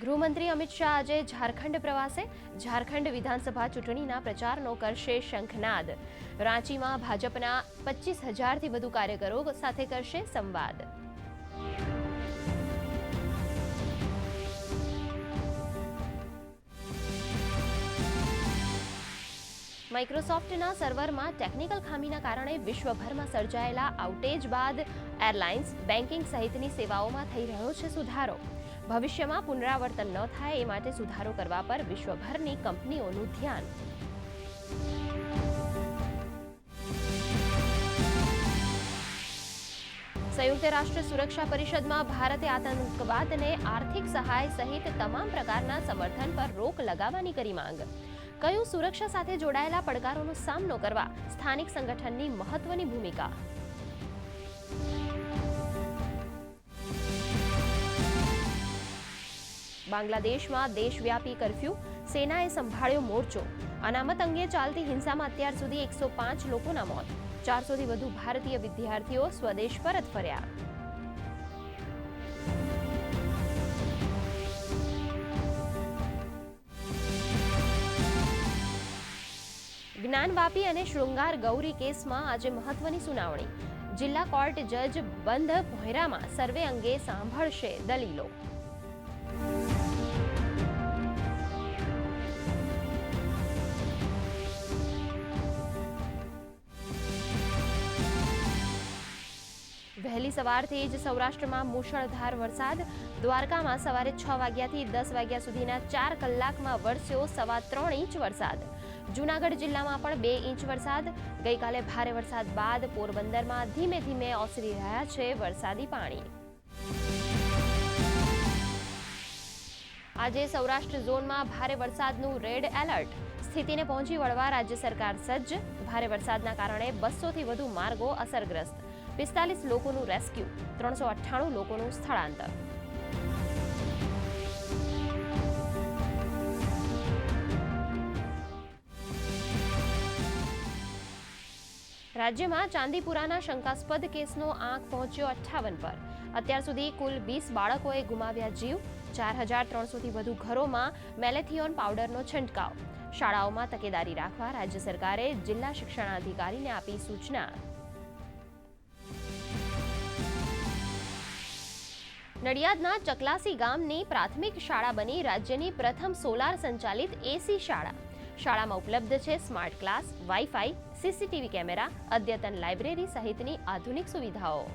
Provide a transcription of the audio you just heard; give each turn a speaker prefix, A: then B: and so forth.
A: ગૃહમંત્રી અમિત શાહ આજે ઝારખંડ પ્રવાસે ઝારખંડ વિધાનસભા ચૂંટણીના પ્રચારનો કરશે શંખનાદ। રાંચીમાં ભાજપના 25,000થી વધુ કાર્યકરો સાથે કરશે સંવાદ। માઇક્રોસોફ્ટના સર્વરમાં ટેકનિકલ ખામીના કારણે વિશ્વભરમાં સર્જાયેલા આઉટેજ બાદ એરલાઇન્સ, બેન્કિંગ સહિતની સેવાઓમાં થઈ રહ્યો છે સુધારો। ભવિષ્યમાં પુનરાવર્તન ન થાય એ માટે સુધારો કરવા પર વિશ્વભરની કંપનીઓનું ધ્યાન। સંયુક્ત રાષ્ટ્ર સુરક્ષા પરિષદમાં ભારતે આતંકવાદને આર્થિક સહાય સહિત તમામ પ્રકારના સમર્થન પર રોક લગાવવાની કરી માંગ। કયું સુરક્ષા સાથે જોડાયેલા પડકારોનો સામનો કરવા સ્થાનિક સંગઠનની મહત્વની ભૂમિકા। બાંગ્લાદેશમાં દેશવ્યાપી કર્ફ્યુ, સેનાએ સંભાળ્યો મોરચો। અનામત અંગે ચાલતી હિંસામાં અત્યાર સુધી 105 લોકોના મોત, 400થી વધુ ભારતીય વિદ્યાર્થીઓ સ્વદેશ પરત ફર્યા। જ્ઞાનવાપી અને શૃંગાર ગૌરી કેસમાં આજે મહત્વની સુનાવણી। જિલ્લા કોર્ટ જજ બંધ ભોંયરામાં સર્વે અંગે સાંભળશે દલીલો। વહેલી સવારથી જ સૌરાષ્ટ્રમાં મુશળધાર વરસાદ। દ્વારકામાં સવારે 6 વાગ્યાથી 10 વાગ્યા સુધીના 4 કલાકમાં વરસ્યો 3.25 ઇંચ વરસાદ। જૂનાગઢ જિલ્લામાં પણ 2 ઇંચ વરસાદ। ગઈકાલે ભારે વરસાદ બાદ પોરબંદરમાં ધીમે ધીમે ઓસરી રહ્યા છે વરસાદી પાણી। આજે સૌરાષ્ટ્ર ઝોનમાં ભારે વરસાદનું રેડ એલર્ટ। સ્થિતિને પહોંચી વળવા રાજ્ય સરકાર સજ્જ। ભારે વરસાદના કારણે 200થી વધુ માર્ગો અસરગ્રસ્ત। 45 લોકોનું રેસ્ક્યુ, 398 લોકોનું સ્થળાંતર। રાજ્યમાં ચાંદીપુરાના શંકાસ્પદ કેસનો આંક પહોંચ્યો 58 પર। અત્યાર સુધી કુલ 20 બાળકોએ ગુમાવ્યા જીવ। 4,300થી વધુ ઘરોમાં મેલેથિયોન પાવડરનો છંટકાવ। શાળાઓમાં તકેદારી રાખવા રાજ્ય સરકારે જિલ્લા શિક્ષણાધિકારીને આપી સૂચના। નડિયાદના ચકલાસી ગામની પ્રાથમિક શાળા બની રાજ્યની પ્રથમ સોલાર સંચાલિત એસી શાળા। શાળામાં ઉપલબ્ધ છે smart class, wifi, CCTV camera, અદ્યતન લાઇબ્રેરી સહિતની આધુનિક સુવિધાઓ।